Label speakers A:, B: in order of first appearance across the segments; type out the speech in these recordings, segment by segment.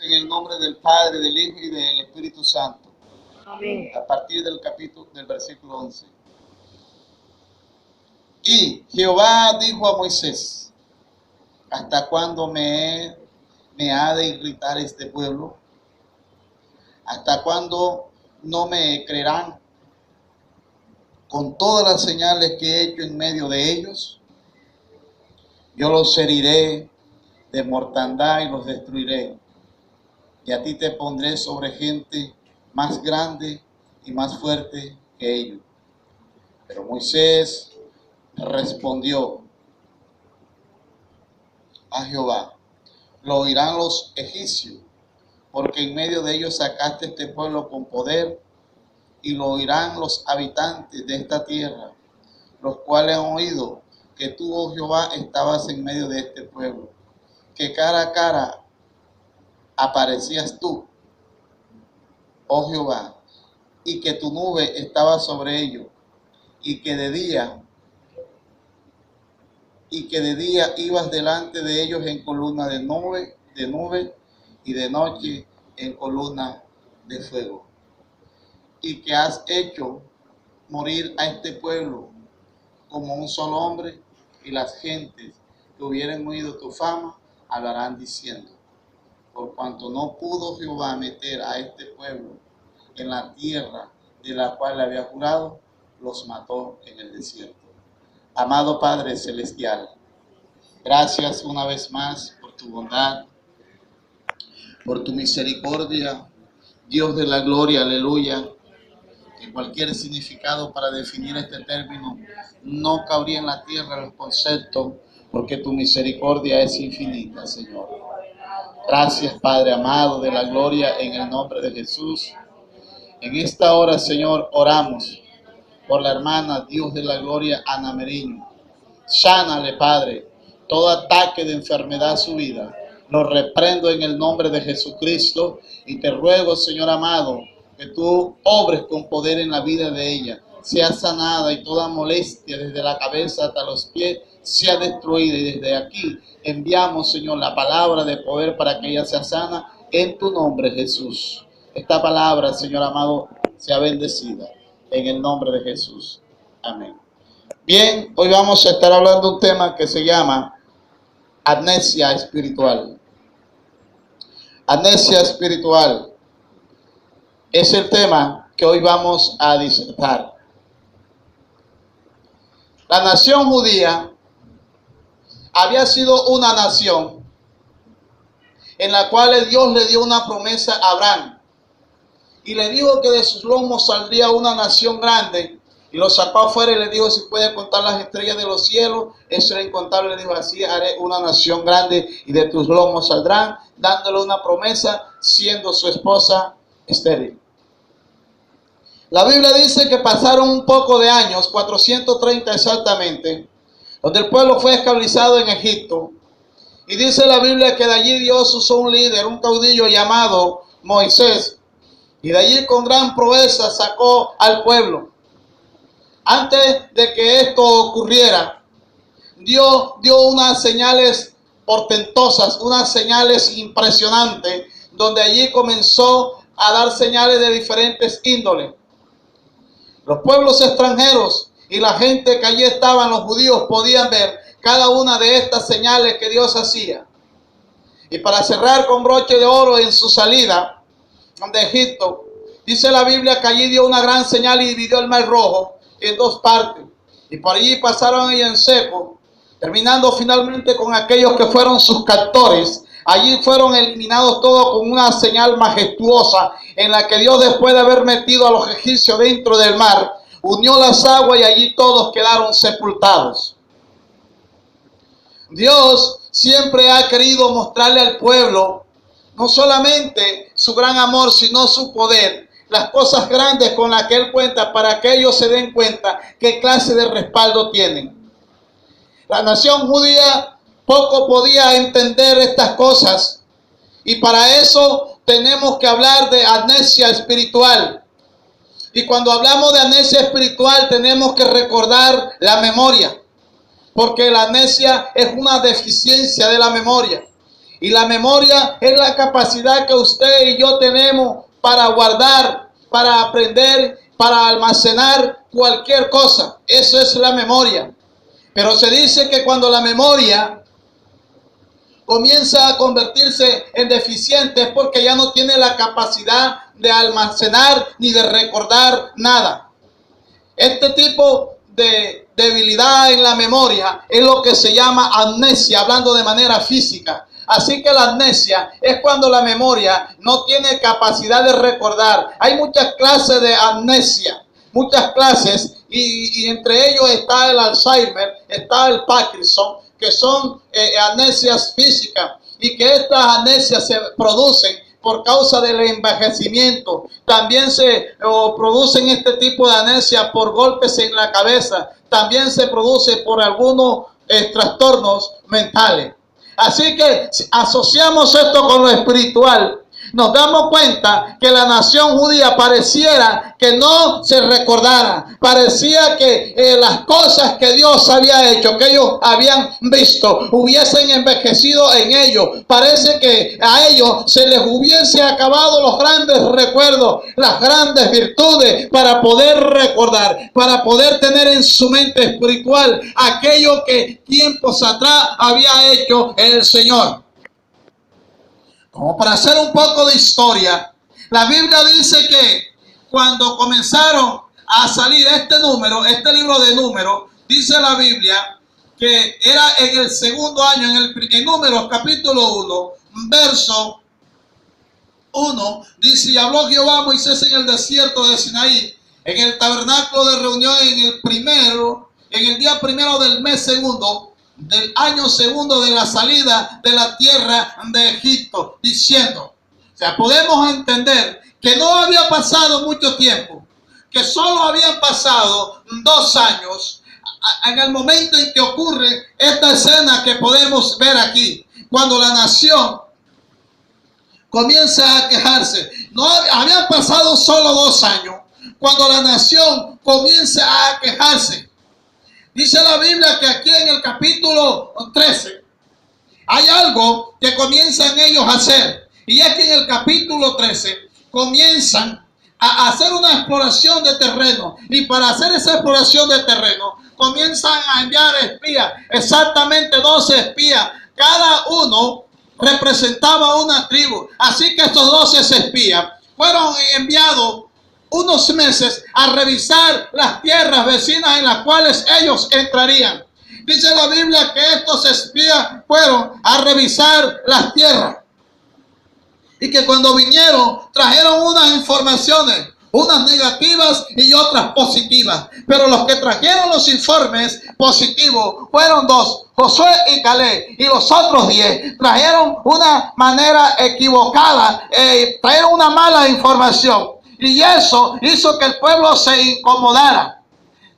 A: En el nombre del Padre, del Hijo y del Espíritu Santo.
B: Amén.
A: A partir del versículo 11. Y Jehová dijo a Moisés: ¿hasta cuándo me ha de irritar este pueblo? ¿Hasta cuándo no me creerán con todas las señales que he hecho en medio de ellos? Yo los heriré de mortandad y los destruiré. Y a ti te pondré sobre gente más grande y más fuerte que ellos. Pero Moisés respondió a Jehová: lo oirán los egipcios, porque en medio de ellos sacaste este pueblo con poder, y lo oirán los habitantes de esta tierra, los cuales han oído que tú, oh Jehová, estabas en medio de este pueblo, que cara a cara aparecías tú, oh Jehová, y que tu nube estaba sobre ellos, y que de día ibas delante de ellos en columna de nube, y de noche en columna de fuego. Y que has hecho morir a este pueblo como un solo hombre, y las gentes que hubieran oído tu fama hablarán diciendo: por cuanto no pudo Jehová meter a este pueblo en la tierra de la cual le había jurado, los mató en el desierto. Amado Padre Celestial, gracias una vez más por tu bondad, por tu misericordia, Dios de la gloria, aleluya. Que cualquier significado para definir este término no cabría en la tierra los conceptos, porque tu misericordia es infinita, Señor. Gracias, Padre amado de la gloria, en el nombre de Jesús. En esta hora, Señor, oramos por la hermana, Dios de la gloria, Ana Meriño. Sánale, Padre, todo ataque de enfermedad a su vida. Lo reprendo en el nombre de Jesucristo y te ruego, Señor amado, que tú obres con poder en la vida de ella. Sea sanada y toda molestia desde la cabeza hasta los pies sea destruida. Y desde aquí enviamos, Señor, la palabra de poder para que ella sea sana en tu nombre, Jesús. Esta palabra, Señor amado, sea bendecida en el nombre de Jesús. Amén. Bien, hoy vamos a estar hablando de un tema que se llama amnesia espiritual. Amnesia espiritual es el tema que hoy vamos a disertar. La nación judía había sido una nación en la cual Dios le dio una promesa a Abraham y le dijo que de sus lomos saldría una nación grande. Y lo sacó afuera y le dijo: si puede contar las estrellas de los cielos. Eso era incontable. Le dijo: así haré una nación grande y de tus lomos saldrán, dándole una promesa, siendo su esposa estéril. La Biblia dice que pasaron un poco de años, 430 exactamente, donde el pueblo fue esclavizado en Egipto. Y dice la Biblia que de allí Dios usó un líder, un caudillo llamado Moisés. Y de allí con gran proeza sacó al pueblo. Antes de que esto ocurriera, Dios dio unas señales portentosas, unas señales impresionantes, donde allí comenzó a dar señales de diferentes índoles. Los pueblos extranjeros y la gente que allí estaban, los judíos, podían ver cada una de estas señales que Dios hacía. Y para cerrar con broche de oro en su salida de Egipto, dice la Biblia que allí dio una gran señal y dividió el mar Rojo en dos partes, y por allí pasaron ellos en seco, terminando finalmente con aquellos que fueron sus captores. Allí fueron eliminados todos con una señal majestuosa, en la que Dios, después de haber metido a los egipcios dentro del mar, unió las aguas y allí todos quedaron sepultados. Dios siempre ha querido mostrarle al pueblo no solamente su gran amor, sino su poder, las cosas grandes con las que Él cuenta, para que ellos se den cuenta qué clase de respaldo tienen. La nación judía poco podía entender estas cosas, y para eso tenemos que hablar de amnesia espiritual. Y cuando hablamos de amnesia espiritual tenemos que recordar la memoria, porque la amnesia es una deficiencia de la memoria. Y la memoria es la capacidad que usted y yo tenemos para guardar, para aprender, para almacenar cualquier cosa. Eso es la memoria. Pero se dice que cuando la memoria comienza a convertirse en deficiente es porque ya no tiene la capacidad de almacenar ni de recordar nada. Este tipo de debilidad en la memoria es lo que se llama amnesia, hablando de manera física. Así que la amnesia es cuando la memoria no tiene capacidad de recordar. Hay muchas clases de amnesia, muchas clases, y entre ellos está el Alzheimer, está el Parkinson, que son amnesias físicas, y que estas amnesias se producen por causa del envejecimiento. También se producen este tipo de amnesia por golpes en la cabeza. También se produce por algunos trastornos mentales. Así que si asociamos esto con lo espiritual, nos damos cuenta que la nación judía pareciera que no se recordara. Parecía que las cosas que Dios había hecho, que ellos habían visto, hubiesen envejecido en ellos. Parece que a ellos se les hubiese acabado los grandes recuerdos, las grandes virtudes para poder recordar, para poder tener en su mente espiritual aquello que tiempos atrás había hecho el Señor. Como para hacer un poco de historia, la Biblia dice que cuando comenzaron a salir este libro de Números, dice la Biblia que era en el segundo año, en Números capítulo 1, verso 1, dice: y habló Jehová a Moisés en el desierto de Sinaí, en el tabernáculo de reunión en el día primero del mes segundo, del año segundo de la salida de la tierra de Egipto, diciendo. O sea, podemos entender que no había pasado mucho tiempo, que solo habían pasado 2 años en el momento en que ocurre esta escena que podemos ver aquí, cuando la nación comienza a quejarse. No habían pasado solo 2 años cuando la nación comienza a quejarse. Dice la Biblia que aquí en el capítulo 13 hay algo que comienzan ellos a hacer. Y es que en el capítulo 13 comienzan a hacer una exploración de terreno. Y para hacer esa exploración de terreno comienzan a enviar espías. Exactamente 12 espías. Cada uno representaba una tribu. Así que estos 12 espías fueron enviados unos meses a revisar las tierras vecinas en las cuales ellos entrarían. Dice la Biblia que estos espías fueron a revisar las tierras y que cuando vinieron trajeron unas informaciones, unas negativas y otras positivas. Pero los que trajeron los informes positivos fueron 2, Josué y Caleb, y los otros 10 trajeron una manera equivocada, trajeron una mala información. Y eso hizo que el pueblo se incomodara.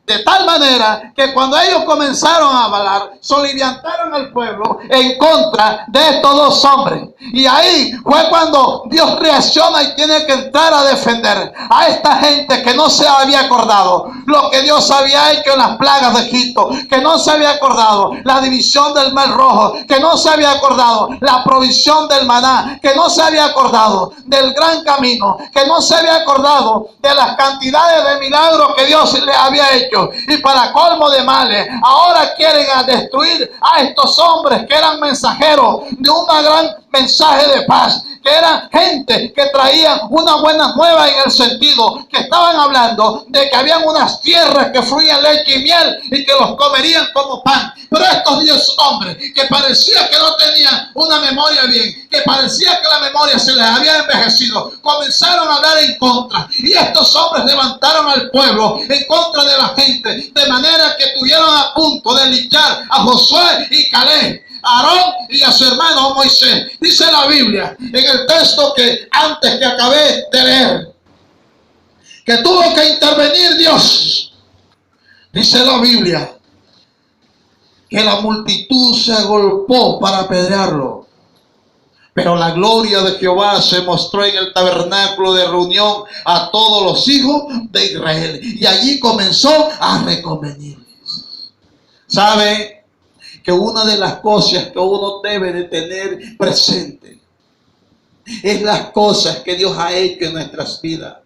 A: De tal manera que cuando ellos comenzaron a hablar, soliviantaron al pueblo en contra de estos 2 hombres. Y ahí fue cuando Dios reacciona y tiene que entrar a defender a esta gente que no se había acordado lo que Dios había hecho en las plagas de Egipto, que no se había acordado la división del Mar Rojo, que no se había acordado la provisión del maná, que no se había acordado del gran camino, que no se había acordado de las cantidades de milagros que Dios le había hecho. Y para colmo de males, ahora quieren destruir a estos hombres que eran mensajeros de una gran mensaje de paz, que eran gente que traían una buena nueva, en el sentido que estaban hablando de que habían unas tierras que fluían leche y miel y que los comerían como pan. Pero estos 10 hombres que parecía que no tenían una memoria bien, que parecía que la memoria se les había envejecido, comenzaron a hablar en contra. Y estos hombres levantaron al pueblo en contra de la gente, de manera que estuvieron a punto de linchar a Josué y Caleb, a Aarón y a su hermano Moisés. Dice la Biblia en el texto que antes que acabé de leer, que tuvo que intervenir Dios. Dice la Biblia que la multitud se agolpó para apedrearlo, pero la gloria de Jehová se mostró en el tabernáculo de reunión a todos los hijos de Israel, y allí comenzó a reconvenirles. ¿Sabe? que una de las cosas que uno debe de tener presente es las cosas que Dios ha hecho en nuestras vidas.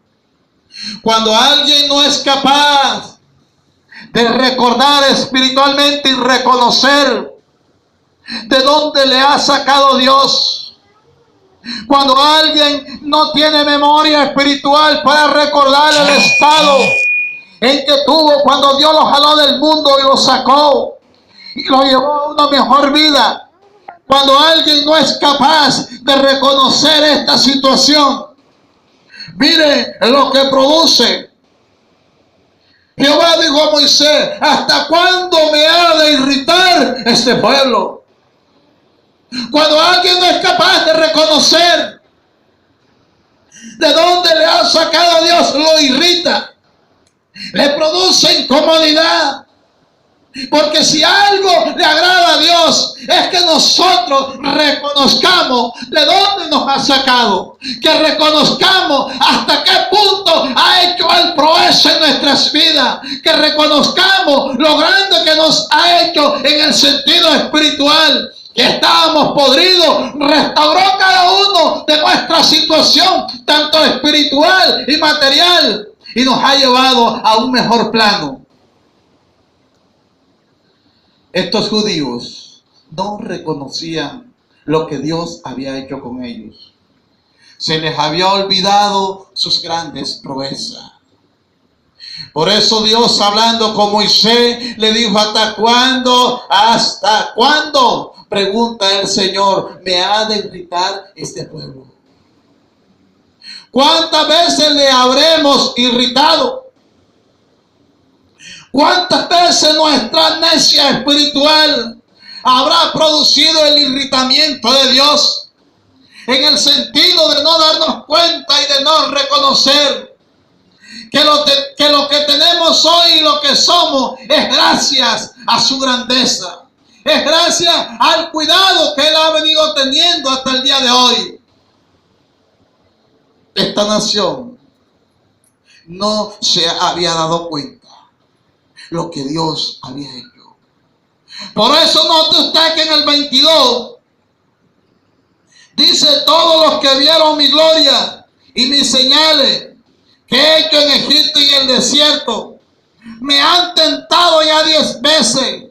A: Cuando alguien no es capaz de recordar espiritualmente y reconocer de dónde le ha sacado Dios, cuando alguien no tiene memoria espiritual para recordar el estado en que tuvo cuando Dios lo jaló del mundo y lo sacó y lo llevó a una mejor vida, cuando alguien no es capaz de reconocer esta situación, mire lo que produce. Jehová dijo a Moisés: ¿hasta cuándo me ha de irritar este pueblo? Cuando alguien no es capaz de reconocer de dónde le ha sacado Dios, lo irrita, le produce incomodidad. Porque si algo le agrada a Dios es que nosotros reconozcamos de dónde nos ha sacado, que reconozcamos hasta qué punto ha hecho el proeza en nuestras vidas, que reconozcamos lo grande que nos ha hecho en el sentido espiritual, que estábamos podridos, restauró cada uno de nuestra situación, tanto espiritual y material, y nos ha llevado a un mejor plano. Estos judíos no reconocían lo que Dios había hecho con ellos. Se les había olvidado sus grandes proezas. Por eso Dios, hablando con Moisés, le dijo: ¿hasta cuándo? ¿Hasta cuándo? Pregunta el Señor, ¿me ha de irritar este pueblo? ¿Cuántas veces le habremos irritado? ¿Cuántas veces nuestra amnesia espiritual habrá producido el irritamiento de Dios? En el sentido de no darnos cuenta y de no reconocer que lo que tenemos hoy y lo que somos es gracias a su grandeza. Es gracias al cuidado que Él ha venido teniendo hasta el día de hoy. Esta nación no se había dado cuenta lo que Dios había hecho. Por eso note usted que en el 22 dice: todos los que vieron mi gloria y mis señales que he hecho en Egipto y en el desierto, me han tentado ya 10 veces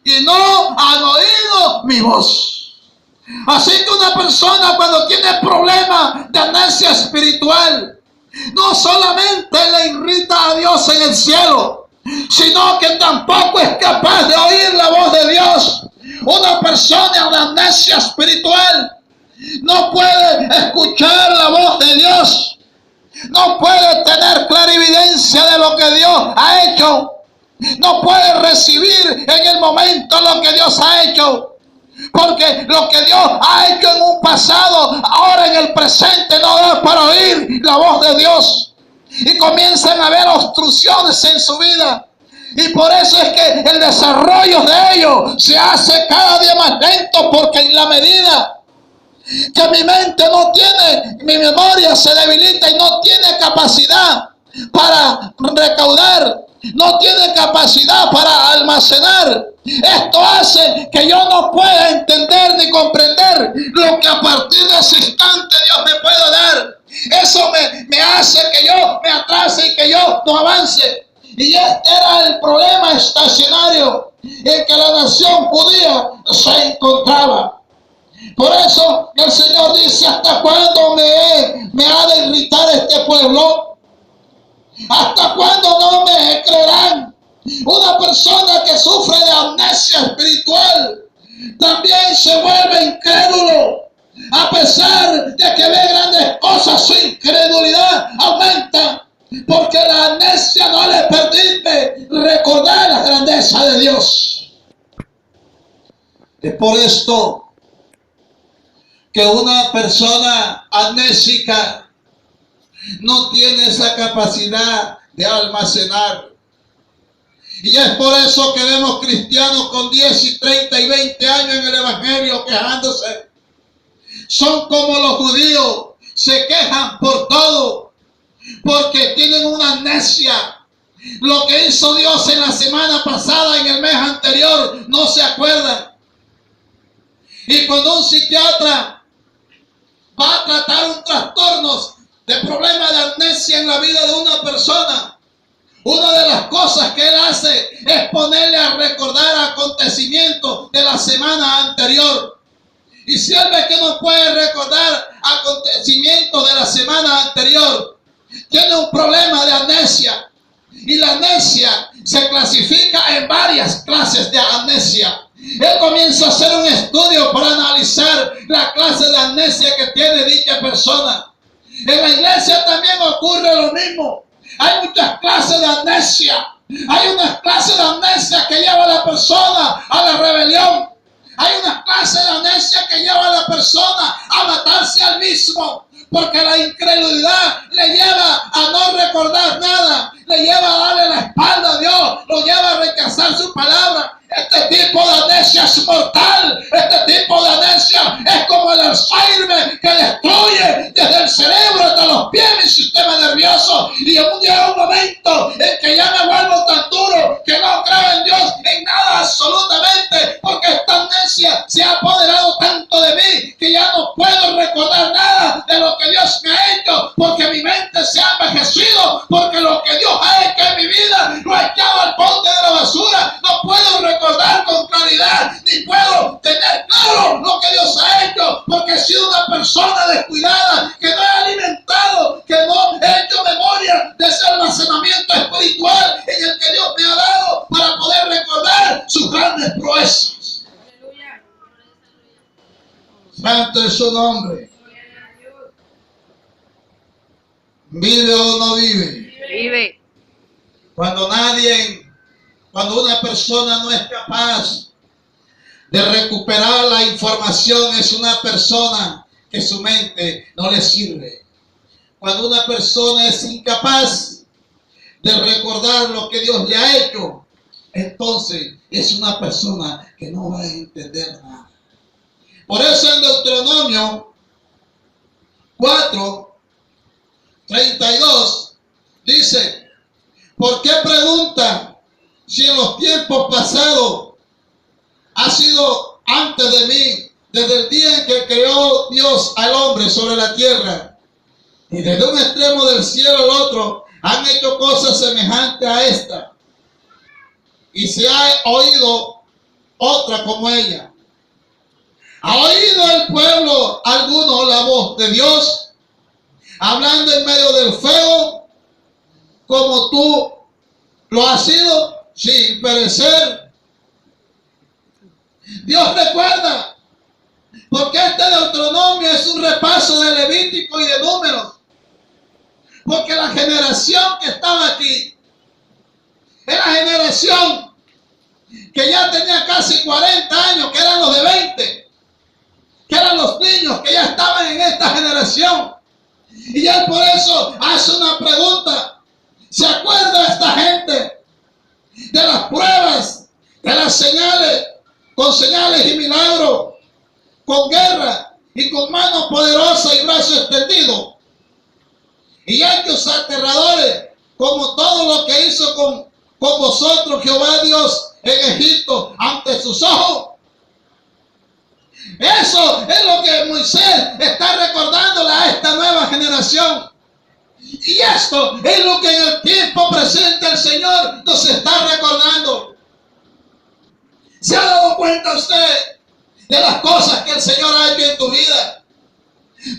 A: y no han oído mi voz. Así que una persona, cuando tiene problemas de amnesia espiritual, no solamente le irrita a Dios en el cielo, sino que tampoco es capaz de oír la voz de Dios. Una persona de amnesia espiritual no puede escuchar la voz de Dios, no puede tener clarividencia de lo que Dios ha hecho, no puede recibir en el momento lo que Dios ha hecho, porque lo que Dios ha hecho en un pasado, ahora en el presente no da para oír la voz de Dios. Y comienzan a haber obstrucciones en su vida. Y por eso es que el desarrollo de ellos se hace cada día más lento, porque en la medida que mi mente no tiene, mi memoria se debilita y no tiene capacidad para recaudar, no tiene capacidad para almacenar. Esto hace que yo no pueda entender ni comprender lo que a partir de ese instante Dios me puede dar. Eso me hace que yo me atrase y que yo no avance. Y este era el problema estacionario en que la nación judía se encontraba. Por eso el Señor dice: ¿hasta cuándo me ha de irritar este pueblo? ¿Hasta cuándo no me creerán? Una persona que sufre de amnesia espiritual también se vuelve incrédulo. A pesar de que ve grandes cosas, su incredulidad aumenta, porque la amnesia no le permite recordar la grandeza de Dios. Es por esto que una persona amnésica no tiene esa capacidad de almacenar. Y es por eso que vemos cristianos con 10 y 30 y 20 años en el evangelio quejándose. Son como los judíos, se quejan por todo, porque tienen una amnesia. Lo que hizo Dios en la semana pasada, en el mes anterior, no se acuerdan. Y cuando un psiquiatra va a tratar un trastorno de problema de amnesia en la vida de una persona, una de las cosas que él hace es ponerle a recordar acontecimientos de la semana anterior. Y si él ve que no puede recordar acontecimientos de la semana anterior, tiene un problema de amnesia. Y la amnesia se clasifica en varias clases de amnesia. Él comienza a hacer un estudio para analizar la clase de amnesia que tiene dicha persona. En la iglesia también ocurre lo mismo. Hay muchas clases de amnesia. Hay unas clases de amnesia que lleva a la persona a la rebelión. Hay una clase de amnesia que lleva a la persona a matarse al mismo. Porque la incredulidad le lleva a no recordar nada. Le lleva a darle la espalda a Dios. Lo lleva a rechazar su palabra. Este tipo de amnesia es mortal. Este tipo de amnesia es como el Alzheimer que destruye desde el cerebro hasta los pies mi sistema nervioso. Y llega un momento en que ya me vuelvo tan duro que no creo en Dios en nada absolutamente. Porque esta amnesia se ha apoderado tanto de mí que ya no puedo recordar nada de lo que Dios me ha hecho. Porque mi mente se ha envejecido. Porque lo que Dios ha hecho en mi vida lo ha echado al bote de la basura. No puedo recordar con claridad, ni puedo tener claro lo que Dios ha hecho, porque he sido una persona descuidada, que no he alimentado, que no he hecho memoria de ese almacenamiento espiritual en el que Dios me ha dado para poder recordar sus grandes proezas. Santo es su nombre. ¿Vive o no vive?
B: Vive.
A: Cuando una persona no es capaz de recuperar la información, es una persona que su mente no le sirve. Cuando una persona es incapaz de recordar lo que Dios le ha hecho, entonces es una persona que no va a entender nada. Por eso en Deuteronomio 4:32 dice: ¿por qué pregunta si en los tiempos pasados ha sido antes de mí, desde el día en que creó Dios al hombre sobre la tierra, y desde un extremo del cielo al otro han hecho cosas semejantes a esta, y se ha oído otra como ella? ¿Ha oído el pueblo alguno la voz de Dios hablando en medio del fuego, como tú lo has sido, sin perecer? Dios recuerda, porque este Deuteronomio es un repaso de Levítico y de Números, porque la generación que estaba aquí era generación que ya tenía casi 40 años, que eran los de 20, que eran los niños que ya estaban en esta generación. Y él por eso hace una pregunta: ¿se acuerda esta gente de las pruebas, de las señales, con señales y milagros, con guerra y con mano poderosa y brazo extendido, y hechos aterradores, como todo lo que hizo con vosotros Jehová Dios en Egipto ante sus ojos? Eso es lo que Moisés está recordándole a esta nueva generación. Y esto es lo que en el tiempo presente el Señor nos está recordando. ¿Se ha dado cuenta usted de las cosas que el Señor ha hecho en tu vida?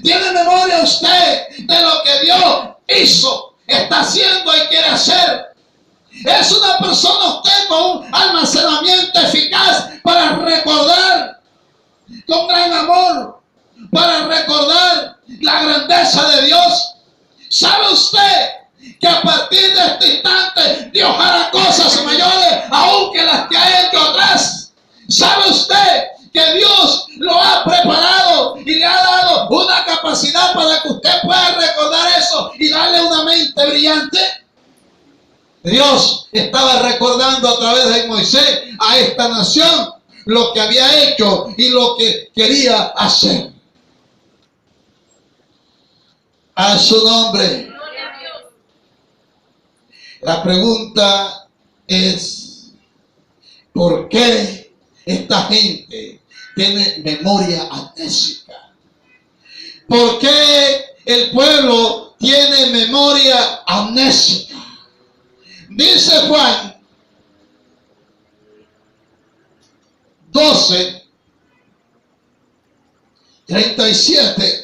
A: ¿Tiene memoria usted de lo que Dios hizo, está haciendo y quiere hacer? Es una persona usted con un almacenamiento eficaz para recordar, con gran amor, para recordar la grandeza de Dios. ¿Sabe usted que a partir de este instante Dios hará cosas mayores aún que las que ha hecho atrás? ¿Sabe usted que Dios lo ha preparado y le ha dado una capacidad para que usted pueda recordar eso y darle una mente brillante? Dios estaba recordando a través de Moisés a esta nación lo que había hecho y lo que quería hacer. A su nombre. La pregunta es: ¿por qué esta gente tiene memoria amnésica. ¿Por qué el pueblo tiene memoria amnésica? Dice Juan 12:37.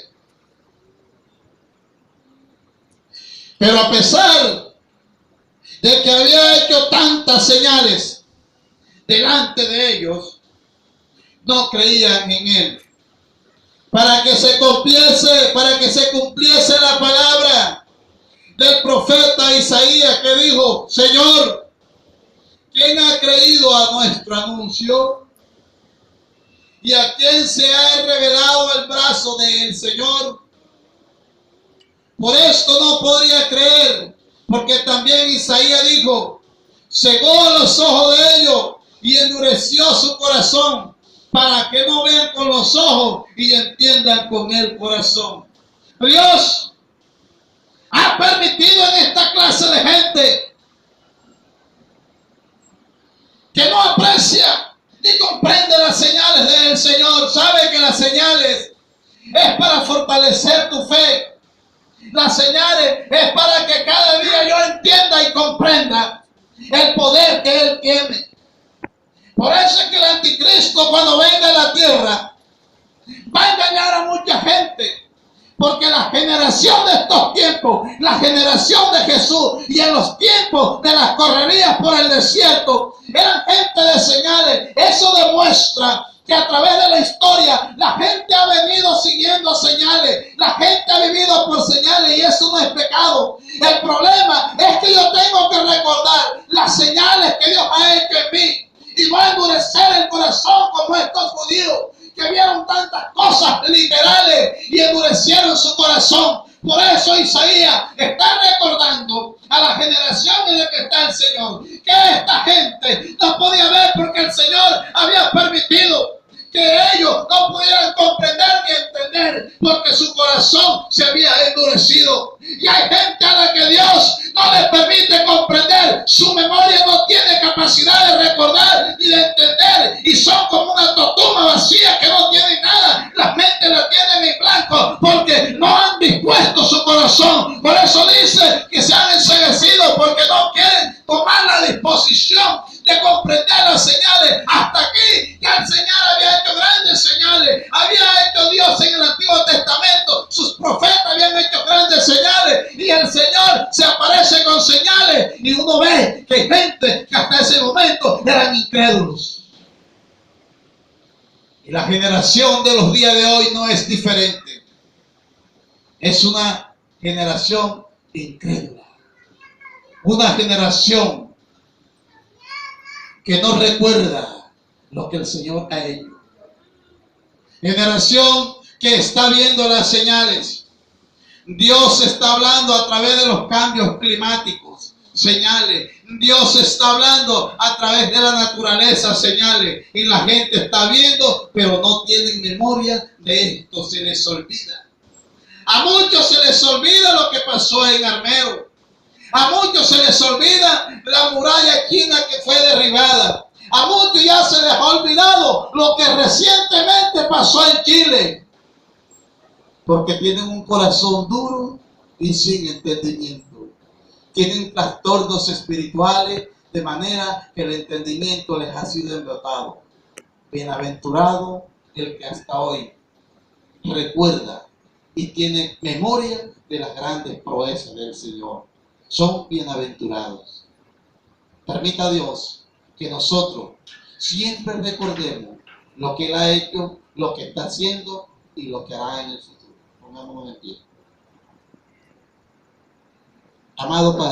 A: Pero a pesar de que había hecho tantas señales delante de ellos, no creían en él. Para que se cumpliese la palabra del profeta Isaías, que dijo: Señor, ¿quién ha creído a nuestro anuncio? ¿Y a quién se ha revelado el brazo del Señor? Por esto no podría creer, porque también Isaías dijo: cegó los ojos de ellos y endureció su corazón, para que no vean con los ojos y entiendan con el corazón. Dios ha permitido en esta clase de gente que no aprecia ni comprende las señales del Señor. Sabe que las señales es para fortalecer tu fe. Las señales es para que cada día yo entienda y comprenda el poder que Él tiene. Por eso es que el anticristo, cuando venga a la tierra, va a engañar a mucha gente. Porque la generación de estos tiempos, la generación de Jesús y en los tiempos de las correrías por el desierto, eran gente de señales. Eso demuestra que a través de la historia la gente ha venido siguiendo señales. La gente ha vivido por señales y eso no es pecado. El problema es que yo tengo que recordar las señales que Dios ha hecho en mí. Y va a endurecer el corazón como estos judíos, que vieron tantas cosas literales y endurecieron su corazón. Por eso Isaías está recordando a la generación en la que está el Señor, que esta gente no podía ver porque el Señor había permitido que ellos no pudieran comprender ni entender, porque su corazón se había endurecido. Y hay gente a la que Dios no les permite comprender. Su memoria no tiene capacidad de recordar ni de entender, y son como una totuma vacía que no tiene nada. La mente la tienen en blanco porque no han dispuesto su corazón. Por eso dice que se han enceguecido, porque no quieren tomar la disposición de comprender las señales. Hasta aquí que el Señor había hecho grandes señales, había hecho Dios en el Antiguo Testamento, sus profetas habían hecho grandes señales, y el Señor se aparece con señales, y uno ve que hay gente que hasta ese momento eran incrédulos. Y la generación de los días de hoy no es diferente. Es una generación incrédula, una generación que no recuerda lo que el Señor ha hecho. Generación que está viendo las señales. Dios está hablando a través de los cambios climáticos, señales. Dios está hablando a través de la naturaleza, señales. Y la gente está viendo, pero no tienen memoria de esto, se les olvida. A muchos se les olvida lo que pasó en Armero. A muchos se les olvida la muralla china que fue derribada. A muchos ya se les ha olvidado lo que recientemente pasó en Chile. Porque tienen un corazón duro y sin entendimiento. Tienen trastornos espirituales, de manera que el entendimiento les ha sido embotado. Bienaventurado el que hasta hoy recuerda y tiene memoria de las grandes proezas del Señor. Son bienaventurados. Permita Dios que nosotros siempre recordemos lo que Él ha hecho, lo que está haciendo y lo que hará en el futuro. Pongámonos en pie. Amado Padre.